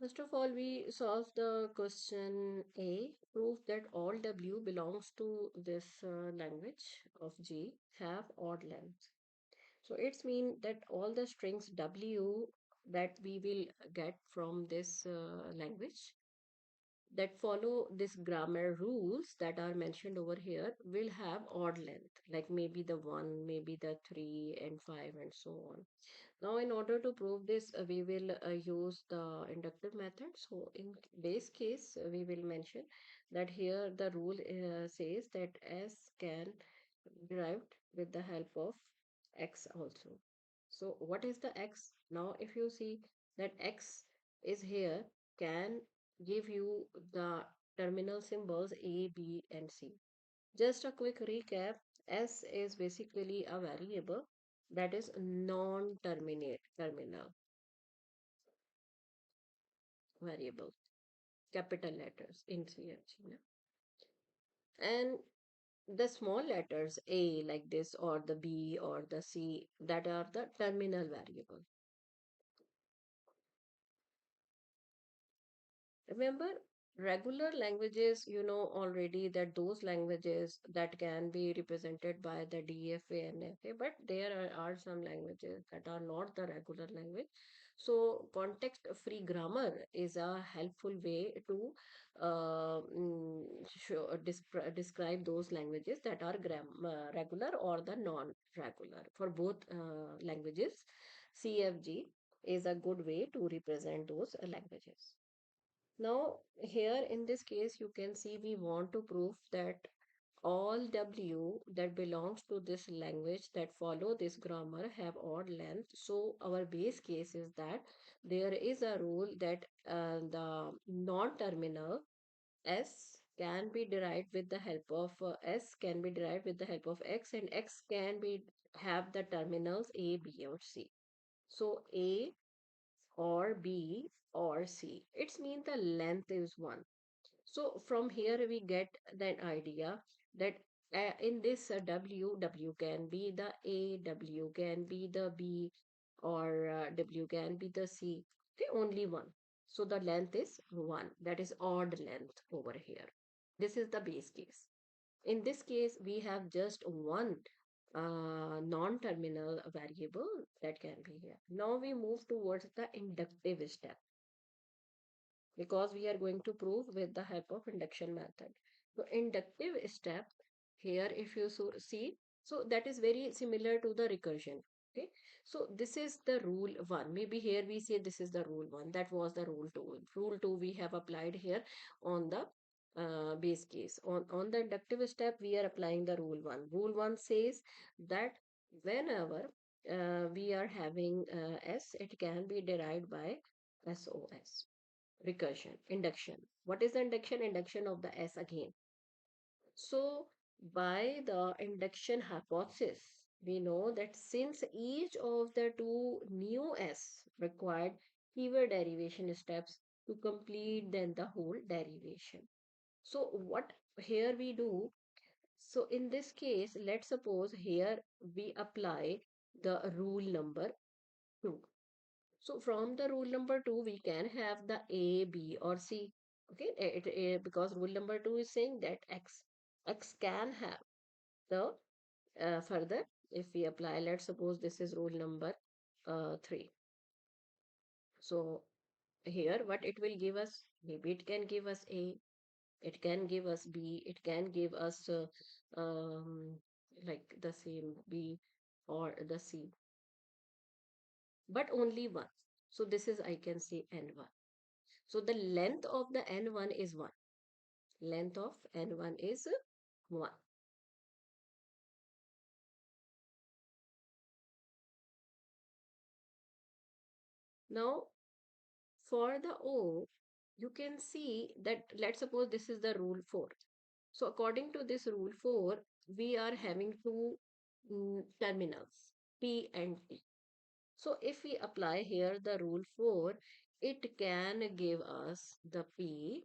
First of all, we solve the question A. Prove that all W belongs to this language of G have odd length. So it's mean that all the strings W that we will get from this language that follow this grammar rules that are mentioned over here will have odd length, like maybe the 1, maybe the 3 and 5 and so on. Now, in order to prove this, we will use the inductive method. So, in base case, we will mention that here the rule says that S can be derived with the help of X also. So, what is the X? Now, if you see that X is here, can give you the terminal symbols A, B, and C. Just a quick recap, S is basically a variable that is non-terminate terminal variable, capital letters in CFG. And the small letters A like this or the B or the C that are the terminal variable. Remember, regular languages, you know already that those languages that can be represented by the DFA and FA, but there are some languages that are not the regular language. So, context-free grammar is a helpful way to describe those languages that are regular or the non-regular. For both languages, CFG is a good way to represent those languages. Now, here in this case, you can see we want to prove that all W that belongs to this language that follow this grammar have odd length. So our base case is that there is a rule that the non-terminal S can be derived with the help of S can be derived with the help of X, and X can be have the terminals A, B, or C. So A or B or C. It's mean the length is 1. So from here we get that idea that in this W can be the A, W can be the B, or W can be the C. Okay, only one. So the length is 1. That is odd length over here. This is the base case. In this case, we have just one non-terminal variable that can be here. Now we move towards the inductive step because we are going to prove with the help of induction method. So inductive step here, if you see, so that is very similar to the recursion. Okay, so this is the rule 1. Maybe here we say this is the rule 1. That was the rule 2. Rule 2 we have applied here on the base case. On the inductive step, we are applying the rule 1. Rule 1 says that whenever we are having S, it can be derived by SOS. Recursion, induction. What is the induction? Induction of the S again. So, by the induction hypothesis, we know that since each of the two new S required fewer derivation steps to complete then the whole derivation. So, what here we do? So, in this case, let's suppose here we apply the rule number 2. So from the rule number 2, we can have the A, B, or C. Okay, because rule number 2 is saying that X can have the further if we apply, let's suppose this is rule number 3. So here what it will give us, maybe it can give us A, it can give us B, it can give us like the same B or the C, but only one. So this is I can say N1. So the length of the N1 is 1. Length of N1 is 1. Now, for the O, you can see that let's suppose this is the rule 4. So according to this rule 4, we are having two terminals, P and T. So if we apply here the rule 4, it can give us the P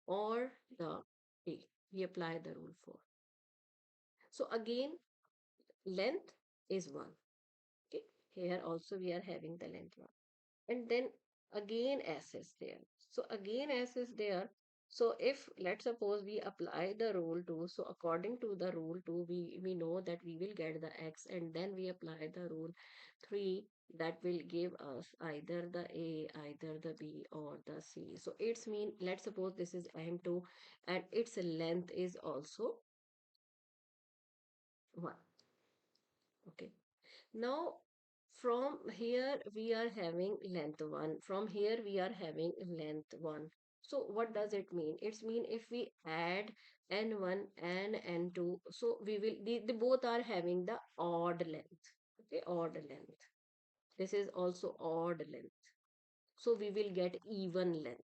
or the T. We apply the rule 4. So again, length is 1. Okay, here also we are having the length 1. And then again s is there. So again s is there. So if let's suppose we apply the rule 2, so according to the rule 2, we know that we will get the x, and then we apply the rule 3, that will give us either the a, either the b, or the c. So it's mean, let's suppose this is n2 and its length is also 1. Okay. Now, from here we are having length 1. From here we are having length 1. So what does it mean? It's mean if we add n1 and n2, so we will, they both are having the odd length. Okay, odd length. This is also odd length. So we will get even length.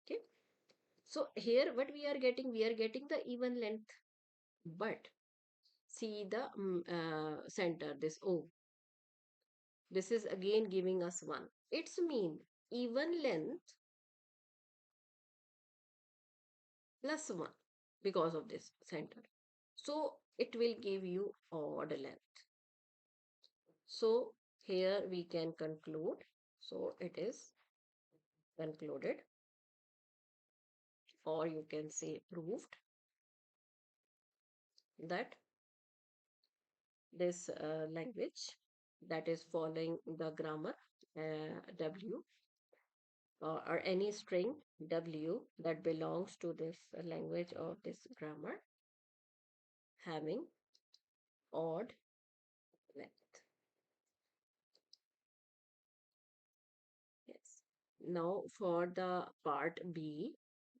Okay. So here what we are getting? We are getting the even length. But see the center, this O. This is again giving us 1. It's mean even length plus 1 because of this center. So it will give you odd length. So here we can conclude. So it is concluded, or you can say proved, that this language that is following the grammar W, or any string W that belongs to this language or this grammar having odd length. Yes. Now for the part B,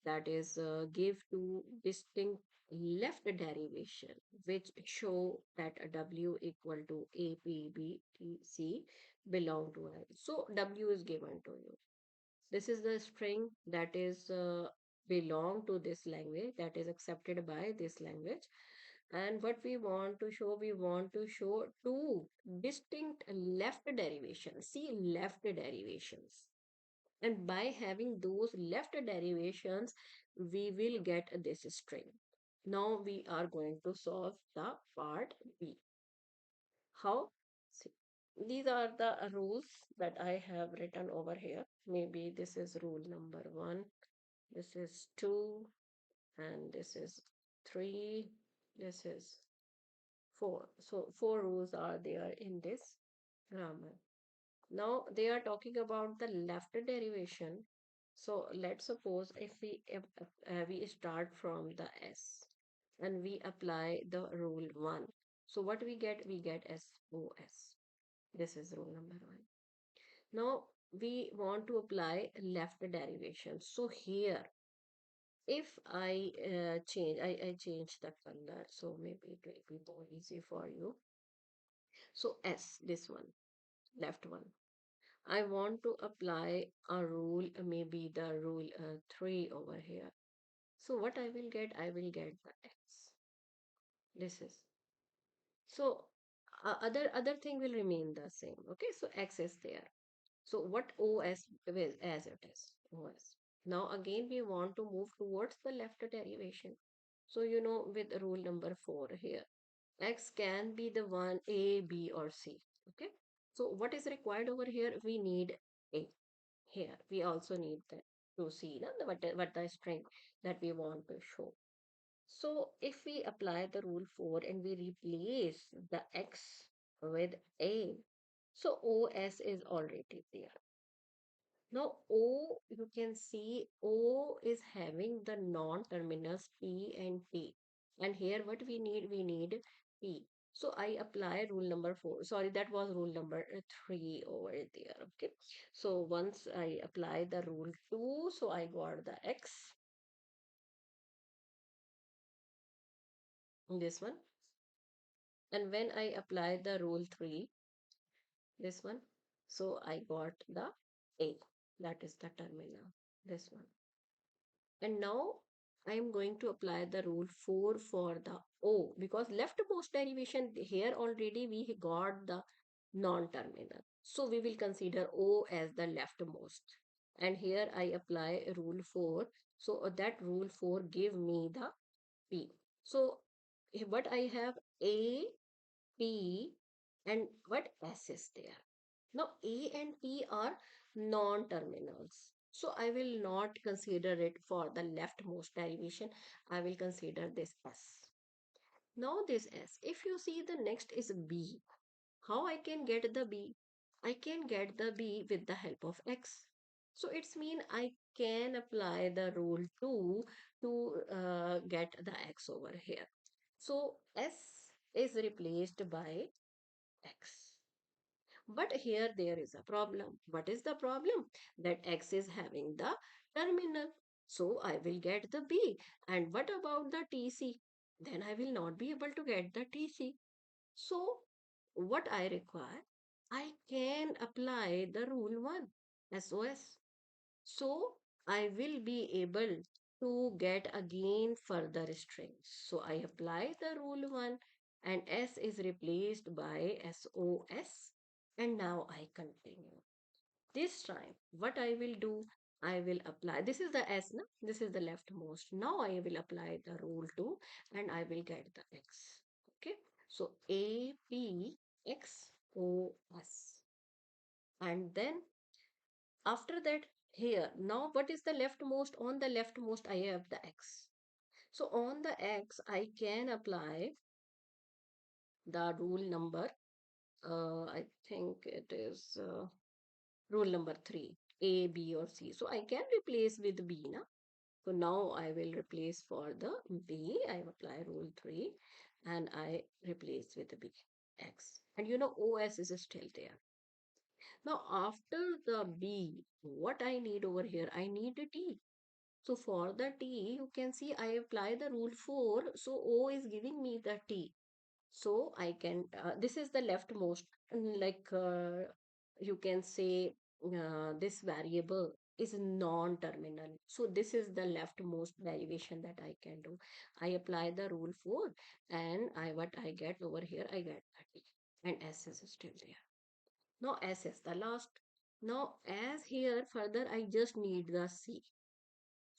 that is give two distinct left derivation which show that a W equal to A, P, B, T, C belong to L. So W is given to you. This is the string that is belong to this language, that is accepted by this language. And what we want to show two distinct left derivations. See, left derivations. And by having those left derivations, we will get this string. Now we are going to solve the part B. How? See, these are the rules that I have written over here. Maybe this is rule number 1, this is 2, and this is 3, this is 4. So 4 rules are there in this grammar. Now they are talking about the left derivation. So let's suppose if we start from the s and we apply the rule 1. So what we get? We get SOS. This is rule number 1. Now we want to apply left derivation. So here, if I change the color, so maybe it will be more easy for you. So S, this one, left one. I want to apply a rule, maybe the rule 3 over here. So what I will get? I will get the X. This is. So other thing will remain the same. Okay, so X is there. So what OS will as it is, OS. Now again we want to move towards the left derivation. So you know, with rule number 4 here, X can be the one A, B, or C. Okay. So what is required over here? We need A. Here we also need that to see what the string that we want to show. So if we apply the rule 4 and we replace the X with A, so OS is already there. Now O, you can see O is having the non-terminals P and T. And here what we need? We need P. So I apply rule number 4. Sorry, that was rule number 3 over there. Okay. So once I apply the rule 2, so I got the X. This one. And when I apply the rule 3, this one, so I got the A. That is the terminal. This one. And now I am going to apply the rule 4 for the O, because leftmost derivation here already we got the non-terminal. So we will consider O as the leftmost. And here I apply rule 4. So that rule 4 give me the P. So what I have? A, P, and what S is there? Now A and P are non-terminals. So I will not consider it for the leftmost derivation. I will consider this S. Now this S, if you see the next is B, how I can get the B? I can get the B with the help of X. So it's mean I can apply the rule 2 to get the X over here. So S is replaced by X. But here there is a problem. What is the problem? That X is having the terminal. So I will get the B. And what about the TC? Then I will not be able to get the TC. So what I require, I can apply the rule 1 SOS. So I will be able to get again further strings. So I apply the rule 1 and S is replaced by SOS and now I continue. This time what I will do, I will apply, this is the S, na? This is the leftmost. Now I will apply the rule 2 and I will get the X. Okay. So A, P, X, O, S. And then after that, here, now what is the leftmost? On the leftmost, I have the X. So on the X, I can apply the rule number, I think it is rule number 3, A, B or C. So I can replace with B now. So now I will replace for the B. I apply rule 3 and I replace with the B, X. And you know, OS is still there. Now after the B, what I need over here? I need a T. So for the T, you can see I apply the rule 4. So O is giving me the T. So I can, this is the leftmost, like you can say this variable is non-terminal. So this is the leftmost derivation that I can do. I apply the rule 4 and what I get over here, I get 30 and S is still there. Now S is the last. Now as here further, I just need the C.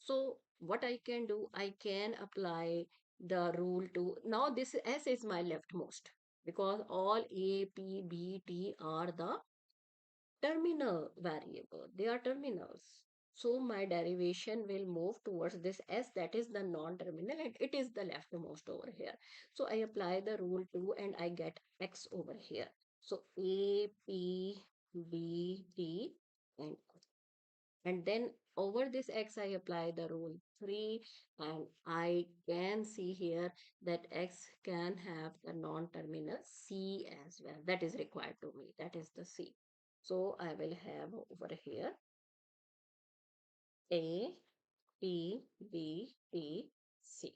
So what I can do, I can apply the rule to, now this S is my leftmost because all A, P, B, T are the terminal variable. They are terminals. So my derivation will move towards this S that is the non-terminal and it is the leftmost over here. So I apply the rule 2 and I get X over here. So A, P, B, T and then over this X I apply the rule 3 and I can see here that X can have the non-terminal C as well. That is required to me. That is the C. So I will have over here A, P, B, T, C.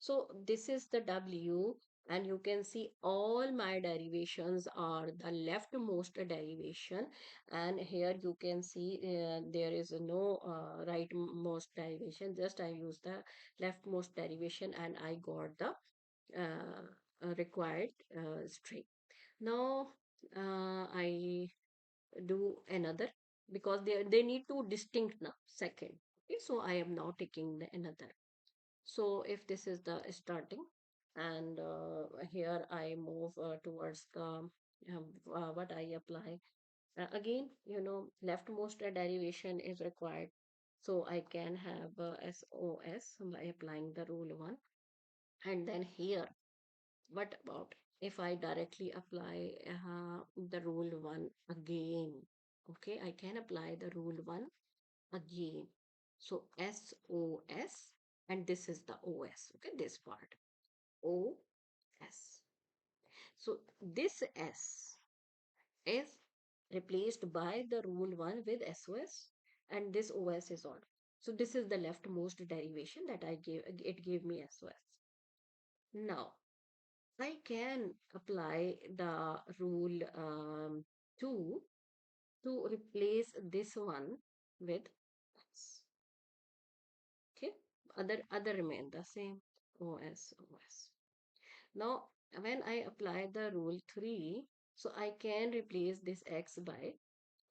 So this is the W and you can see all my derivations are the leftmost derivation and here you can see there is no rightmost derivation, just I use the leftmost derivation and I got the required string. Now I do another because they need to distinct now second. Okay, so I am now taking the another. So if this is the starting and here I move towards the what I apply. Again, you know, leftmost derivation is required. So I can have SOS by applying the rule 1. And then here, what about if I directly apply the rule 1 again? Okay, I can apply the rule 1 again. So SOS and this is the OS. Okay, this part. OS. So this S is replaced by the rule 1 with SOS and this OS is on. So this is the leftmost derivation that I gave, it gave me SOS. Now I can apply the rule 2 to replace this one with S. Okay, other remain the same. OS, OS. Now, when I apply the rule 3, so I can replace this X by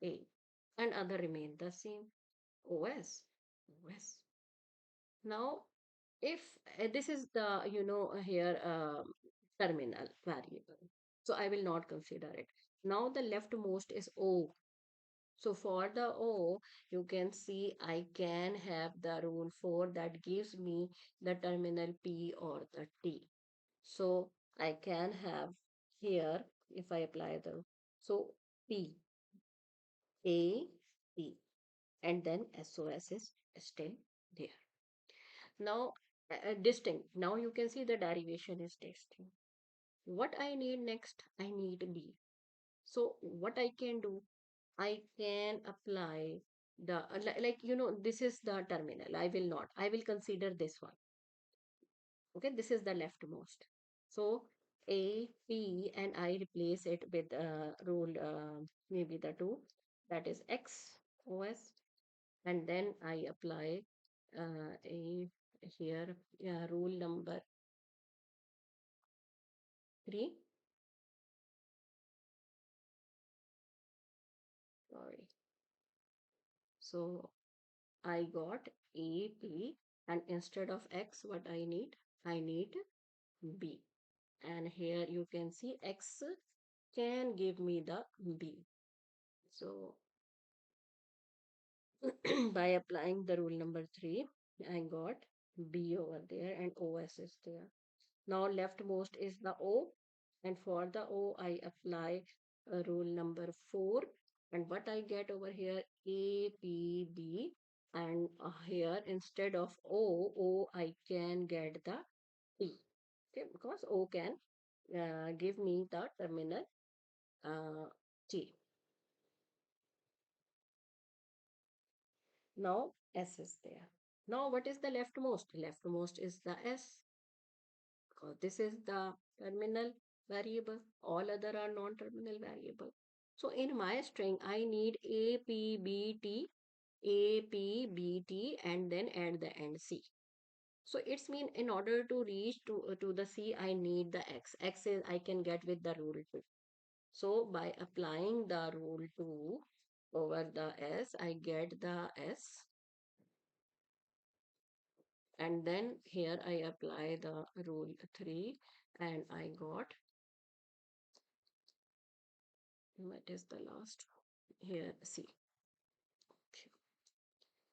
A and other remain the same. OS, OS. Now, if this is the, you know, here terminal variable, so I will not consider it. Now the leftmost is O. So for the O, you can see I can have the rule 4 that gives me the terminal P or the T. So I can have here, if I apply the, so P, A, P, and then SOS is still there. Now, distinct. Now you can see the derivation is distinct. What I need next? I need B. So what I can do? I can apply the, this is the terminal. I will not. I will consider this one. Okay, this is the leftmost. So A, P, and I replace it with rule, maybe the 2, that is X, OS, and then I apply a here rule number 3. Sorry. So I got A, P, and instead of X, what I need? I need B. And here you can see X can give me the B. So by applying the rule number 3, I got B over there and OS is there. Now leftmost is the O, and for the O I apply rule number 4, and what I get over here A, P, B, and here instead of O I can get the T. Okay, because O can give me the terminal T. Now S is there. Now what is the leftmost? Leftmost is the S, because this is the terminal variable. All other are non-terminal variable. So in my string, I need A, P, B, T, A, P, B, T, and then at the end C. So it's mean in order to reach to the C, I need the X. X is I can get with the rule 2. So by applying the rule 2 over the S, I get the S, and then here I apply the rule 3 and I got, what is the last here, C.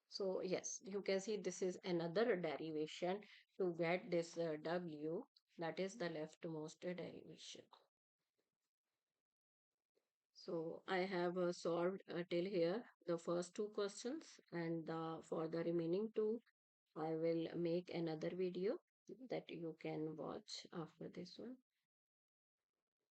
So yes, you can see this is another derivation to get this W, that is the leftmost derivation. So I have solved till here the first 2 questions, and for the remaining 2 I will make another video that you can watch after this one.